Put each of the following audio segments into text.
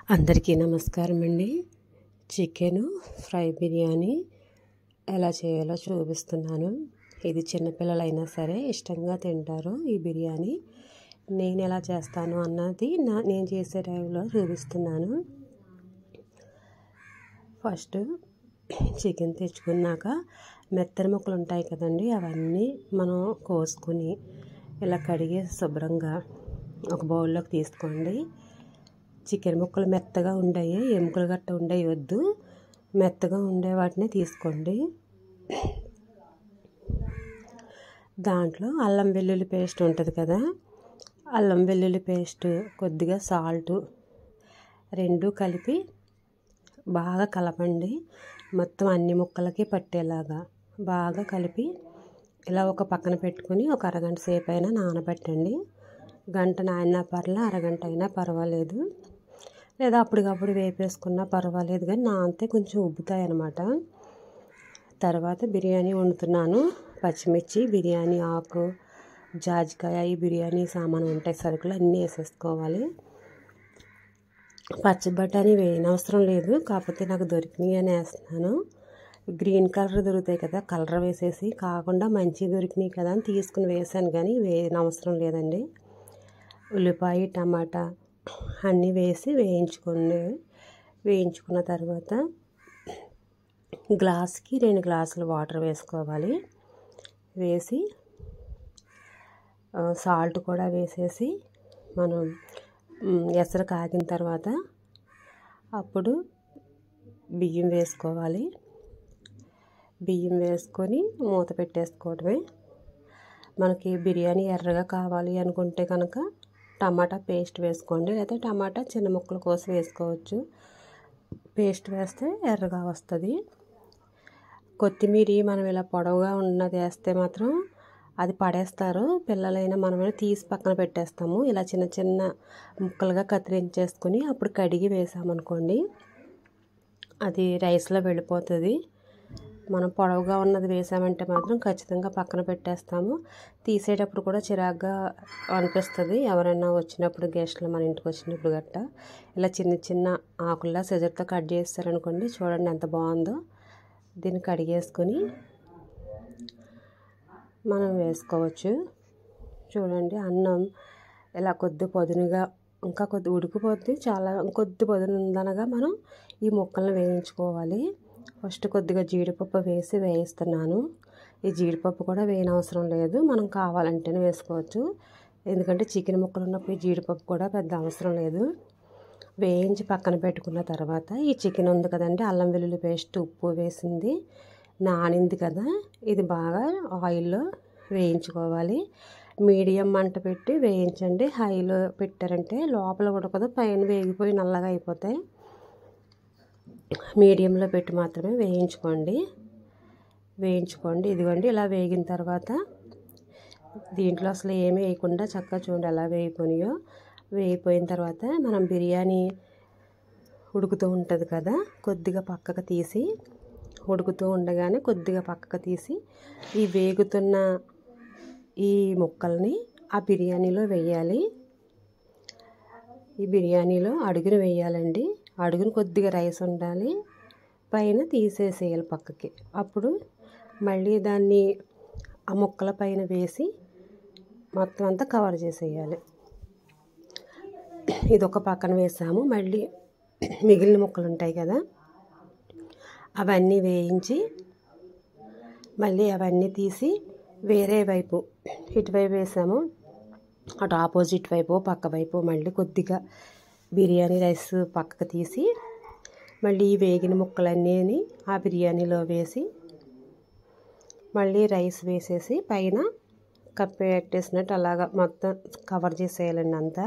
అందరికీ నమస్కారం అండి. చికెను ఫ్రై బిర్యానీ ఎలా చేయాలో చూపిస్తున్నాను. ఇది చిన్నపిల్లలైనా సరే ఇష్టంగా తింటారు ఈ బిర్యానీ. నేను ఎలా చేస్తాను అన్నది నేను చేసే టైంలో చూపిస్తున్నాను. ఫస్ట్ చికెన్ తెచ్చుకున్నాక మెత్తని ముక్కలు ఉంటాయి కదండి, అవన్నీ మనం కోసుకొని ఇలా కడిగి శుభ్రంగా ఒక బౌల్లోకి తీసుకోండి. చికెన్ ముక్కలు మెత్తగా ఉండేవి, ఎముకలు గట్ట ఉండేవి వద్దు, మెత్తగా ఉండే వాటిని తీసుకోండి. దాంట్లో అల్లం వెల్లుల్లి పేస్ట్ ఉంటుంది కదా, అల్లం వెల్లుల్లి పేస్ట్, కొద్దిగా సాల్టు రెండు కలిపి బాగా కలపండి. మొత్తం అన్ని ముక్కలకి పట్టేలాగా బాగా కలిపి ఇలా ఒక పక్కన పెట్టుకుని ఒక అరగంట సేపు అయినా నానబెట్టండి. గంట నానినా పర్లే, అరగంట అయినా పర్వాలేదు, లేదా అప్పటికప్పుడు వేపేసుకున్నా పర్వాలేదు, కానీ నానితే కొంచెం ఉబ్బుతాయి అన్నమాట. తర్వాత బిర్యానీ వండుతున్నాను. పచ్చిమిర్చి, బిర్యానీ ఆకు, జాజికాయ, ఈ బిర్యానీ సామాను ఉంటాయి సరుకులు అన్నీ వేసేసుకోవాలి. పచ్చి బఠానీ వేయనవసరం లేదు, కాకపోతే నాకు దొరికినాయి అని వేస్తున్నాను. గ్రీన్ కలర్ దొరుకుతాయి కదా, కలర్ వేసేసి కాకుండా మంచి దొరికినాయి కదా అని తీసుకుని వేసాను, కానీ వేయనవసరం లేదండి. ఉల్లిపాయ, టమాటా అన్నీ వేసి వేయించుకోండి. వేయించుకున్న తర్వాత గ్లాస్కి 2 గ్లాసులు వాటర్ వేసుకోవాలి. వేసి సాల్ట్ కూడా వేసేసి మనం ఎసరు కాగిన తర్వాత అప్పుడు బియ్యం వేసుకోవాలి. బియ్యం వేసుకొని మూత పెట్టేసుకోవడమే. మనకి బిర్యానీ ఎర్రగా కావాలి అనుకుంటే కనుక టమాటా పేస్ట్ వేసుకోండి, లేదా టమాటా చిన్న ముక్కల కోసం వేసుకోవచ్చు. పేస్ట్ వేస్తే ఎర్రగా వస్తుంది. కొత్తిమీర మనం ఇలా పొడవుగా ఉన్నది వేస్తే మాత్రం అది పడేస్తారు పిల్లలైనా, మనమైనా తీసి పక్కన పెట్టేస్తాము. ఇలా చిన్న చిన్న ముక్కలుగా కత్తిరించేసుకొని అప్పుడు కడిగి వేసామనుకోండి అది రైస్లో వెళ్ళిపోతుంది. మనం పొడవుగా ఉన్నది వేసామంటే మాత్రం ఖచ్చితంగా పక్కన పెట్టేస్తాము. తీసేటప్పుడు కూడా చిరాగ్గా అనిపిస్తుంది, ఎవరైనా వచ్చినప్పుడు, గెస్ట్లు మన ఇంటికి వచ్చినప్పుడు గట్ట. ఇలా చిన్న చిన్న ఆకుల్లా సిజర్తో కట్ చేస్తారనుకోండి, చూడండి ఎంత బాగుందో. దీన్ని కడిగేసుకొని మనం వేసుకోవచ్చు. చూడండి అన్నం ఇలా కొద్ది పొదునుగా, ఇంకా కొద్ది ఉడికిపోద్ది, చాలా కొద్ది పొదును ఉందనగా మనం ఈ ముక్కలను వేయించుకోవాలి. ఫస్ట్ కొద్దిగా జీడిపప్పు వేసి వేయిస్తున్నాను. ఈ జీడిపప్పు కూడా వేయనవసరం లేదు, మనం కావాలంటేనే వేసుకోవచ్చు. ఎందుకంటే చికెన్ ముక్కలు ఉన్నప్పుడు ఈ జీడిపప్పు కూడా పెద్ద అవసరం లేదు. వేయించి పక్కన పెట్టుకున్న తర్వాత ఈ చికెన్ ఉంది కదండి, అల్లం వెల్లుల్లి పేస్ట్, ఉప్పు వేసింది నానింది కదా, ఇది బాగా ఆయిల్లో వేయించుకోవాలి. మీడియం మంట పెట్టి వేయించండి. హైలో పెట్టారంటే లోపల ఉడకదు, పైన వేగిపోయి నల్లగా అయిపోతాయి. మీడియంలో పెట్టి మాత్రమే వేయించుకోండి. ఇదిగోండి ఇలా వేగిన తర్వాత దీంట్లో అసలు ఏమీ వేయకుండా చక్కగా చూడండి ఎలా వేగిపోయినాయో. వేగిపోయిన తర్వాత మనం బిర్యానీ ఉడుకుతూ ఉంటుంది కదా, కొద్దిగా పక్కకు తీసి, ఉడుకుతూ ఉండగానే కొద్దిగా పక్కకు తీసి ఈ వేగుతున్న ఈ ముక్కల్ని ఆ బిర్యానీలో వేయాలి. ఈ బిర్యానీలో అడుగున వేయాలండి. అడుగున కొద్దిగా రైస్ ఉండాలి, పైన తీసేసేయాలి పక్కకి. అప్పుడు మళ్ళీ దాన్ని ఆ ముక్కల పైన వేసి మొత్తం అంతా కవర్ చేసేయాలి. ఇది ఒక పక్కన వేసాము. మళ్ళీ మిగిలిన ముక్కలు ఉంటాయి కదా, అవన్నీ వేయించి మళ్ళీ అవన్నీ తీసి వేరే వైపు, ఇటువైపు వేసాము, అటు ఆపోజిట్ వైపు పక్క వైపు మళ్ళీ కొద్దిగా బిర్యానీ రైస్ పక్కకు తీసి మళ్ళీ వేగిన ముక్కలన్నీ ఆ బిర్యానీలో వేసి మళ్ళీ రైస్ వేసేసి పైన కప్పెట్టేసినట్టు అలాగా మొత్తం కవర్ చేసేయాలండి అంతా.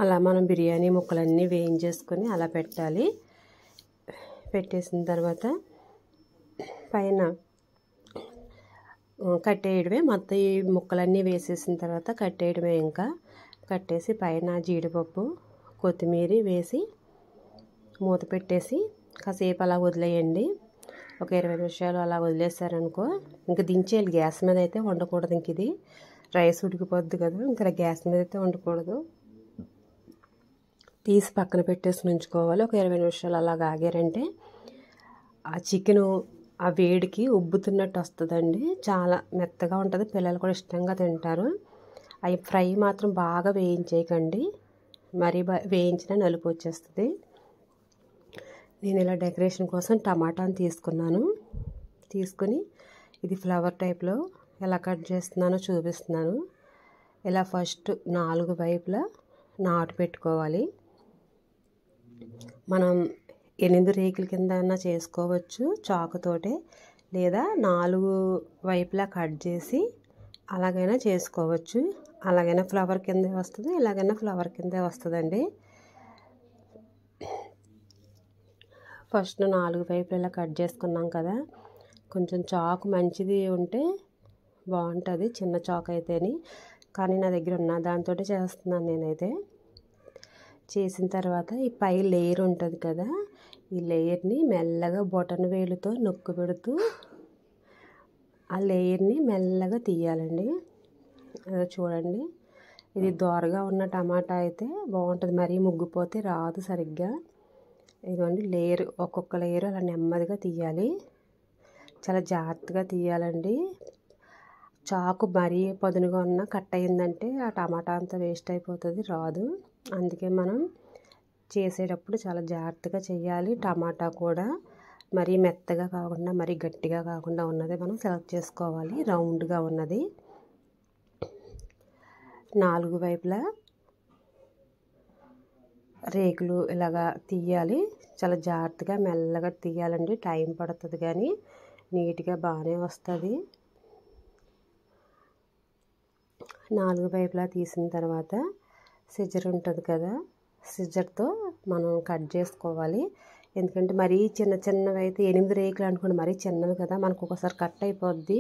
అలా మనం బిర్యానీ ముక్కలన్నీ వేయించేసుకొని అలా పెట్టాలి. పెట్టేసిన తర్వాత పైన కట్టేయడమే. మొత్తం ఈ ముక్కలన్నీ వేసేసిన తర్వాత కట్టేయడమే. ఇంకా కట్టేసి పైన జీడిపప్పు, కొత్తిమీర వేసి మూత పెట్టేసి కాసేపు అలా వదిలేయండి. ఒక 20 నిమిషాలు అలా వదిలేసారనుకో ఇంకా దించేయాలి. గ్యాస్ మీద అయితే వండకూడదు. ఇంక ఇది రైస్ ఉడికిపోద్ది కదా, ఇంకా గ్యాస్ మీద అయితే వండకూడదు. తీసి పక్కన పెట్టేసి ఉంచుకోవాలి. ఒక 20 నిమిషాలు అలాగ ఆగారంటే ఆ చికెను ఆ వేడికి ఉబ్బుతున్నట్టు వస్తుందండి. చాలా మెత్తగా ఉంటుంది, పిల్లలు కూడా ఇష్టంగా తింటారు. అవి ఫ్రై మాత్రం బాగా వేయించేయకండి, మరీ వేయించిన నలుపు వచ్చేస్తుంది. నేను ఇలా డెకరేషన్ కోసం టమాటాని తీసుకుని ఇది ఫ్లవర్ టైప్లో ఎలా కట్ చేస్తున్నానో చూపిస్తున్నాను. ఇలా ఫస్ట్ 4 వైపులా నాటు పెట్టుకోవాలి. మనం 8 రేకుల కింద అన్నా చేసుకోవచ్చు చాకుతోటే, లేదా 4 వైపులా కట్ చేసి అలాగైనా చేసుకోవచ్చు. అలాగైనా ఫ్లవర్ కిందే వస్తుంది, ఇలాగైనా ఫ్లవర్ కిందే వస్తుందండి. ఫస్ట్ 4 వైపులా ఇలా కట్ చేసుకున్నాం కదా, కొంచెం చాకు మంచిది ఉంటే బాగుంటుంది, చిన్న చాకు అయితేని. కానీ నా దగ్గర ఉన్న దాంతో చేస్తున్నాను నేనైతే. చేసిన తర్వాత ఈ పై లేయర్ ఉంటుంది కదా, ఈ లేయర్ని మెల్లగా బొటన వేలుతో నొక్కు పెడుతూ ఆ లేయర్ని మెల్లగా తీయాలండి. అదే చూడండి, ఇది దోరగా ఉన్న టమాటా అయితే బాగుంటుంది, మరీ ముగ్గిపోతే రాదు సరిగ్గా. ఇదిగోండి లేయర్, ఒక్కొక్క లేయర్ అలా నెమ్మదిగా తీయాలి, చాలా జాగ్రత్తగా తీయాలండి. చాకు మరీ పదునుగా ఉన్న కట్ అయిందంటే ఆ టమాటా అంతా వేస్ట్ అయిపోతుంది, రాదు. అందుకే మనం చేసేటప్పుడు చాలా జాగ్రత్తగా చేయాలి. టమాటా కూడా మరీ మెత్తగా కాకుండా మరీ గట్టిగా కాకుండా ఉన్నది మనం సెలెక్ట్ చేసుకోవాలి, రౌండ్గా ఉన్నది. 4 వైపులా రేకులు ఇలాగా తీయాలి, చాలా జాగ్రత్తగా మెల్లగా తీయాలండి. టైం పడుతుంది కానీ నీట్గా బాగానే వస్తుంది. 4 వైపులా తీసిన తర్వాత సిజర్ ఉంటుంది కదా, సిజర్తో మనం కట్ చేసుకోవాలి. ఎందుకంటే మరీ చిన్నవి అయితే 8 రేకులు అనుకోండి, మరీ చిన్నవి కదా, మనకు ఒకసారి కట్ అయిపోద్ది,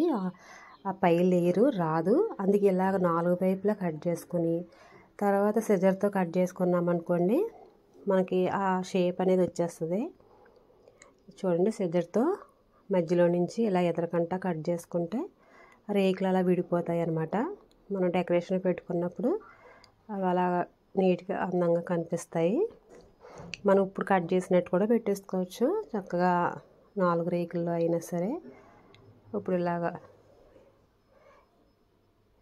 ఆ పై లేయరు రాదు. అందుకే ఇలాగ 4 వైపులా కట్ చేసుకుని తర్వాత సిజర్తో కట్ చేసుకున్నాం అనుకోండి, మనకి ఆ షేప్ అనేది వచ్చేస్తుంది. చూడండి, సిజర్తో మధ్యలో నుంచి ఇలా ఎదరకంట కట్ చేసుకుంటే రేకులు అలా విడిపోతాయి అన్నమాట. మనం డెకరేషన్ పెట్టుకున్నప్పుడు అవి అలా నీట్గా అందంగా కనిపిస్తాయి. మనం ఇప్పుడు కట్ చేసినట్టు కూడా పెట్టేసుకోవచ్చు చక్కగా, 4 రేకుల్లో అయినా సరే. ఇప్పుడు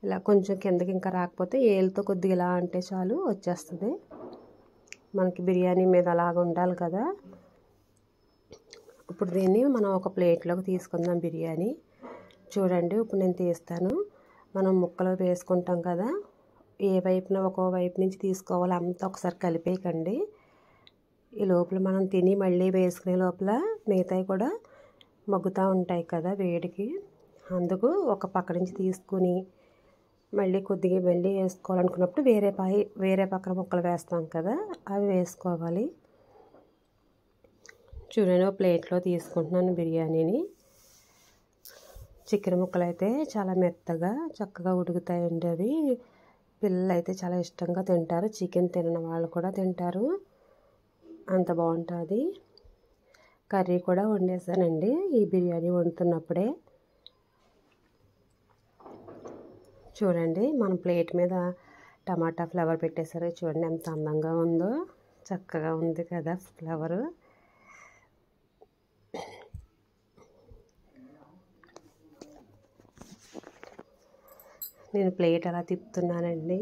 ఇలా కొంచెం కిందకి ఇంకా రాకపోతే ఏలుతో కొద్దిగా ఇలా అంటే చాలు, వచ్చేస్తుంది. మనకి బిర్యానీ మీద అలాగ ఉండాలి కదా. ఇప్పుడు దీన్ని మనం ఒక ప్లేట్లోకి తీసుకుందాం బిర్యానీ. చూడండి, ఇప్పుడు నేను తీస్తాను. మనం ముక్కలు వేసుకుంటాం కదా, ఏ వైపున ఒక్కో వైపు నుంచి తీసుకోవాలి, అంతా ఒకసారి కలిపేయకండి. ఈ లోపల మనం తిని మళ్ళీ వేసుకునే లోపల మిగతాయి కూడా మగ్గుతూ ఉంటాయి కదా వేడికి. అందుకు ఒక పక్క నుంచి తీసుకుని మళ్ళీ కొద్దిగా మళ్ళీ వేసుకోవాలనుకున్నప్పుడు వేరే పక్కన ముక్కలు వేస్తాం కదా, అవి వేసుకోవాలి. చూడండి, ఒక ప్లేట్లో తీసుకుంటున్నాను బిర్యానీని. చికెన్ ముక్కలు అయితే చాలా మెత్తగా చక్కగా ఉడుకుతాయండి. అవి పిల్లలు అయితే చాలా ఇష్టంగా తింటారు, చికెన్ తినని వాళ్ళు కూడా తింటారు, అంత బాగుంటుంది. కర్రీ కూడా వండేసానండి ఈ బిర్యానీ వండుతున్నప్పుడే. చూడండి, మన ప్లేట్ మీద టమాటా ఫ్లవర్ పెట్టేశారు. చూడండి ఎంత అందంగా ఉందో, చక్కగా ఉంది కదా ఫ్లవరు. నేను ప్లేట్ అలా తిప్పుతున్నానండి.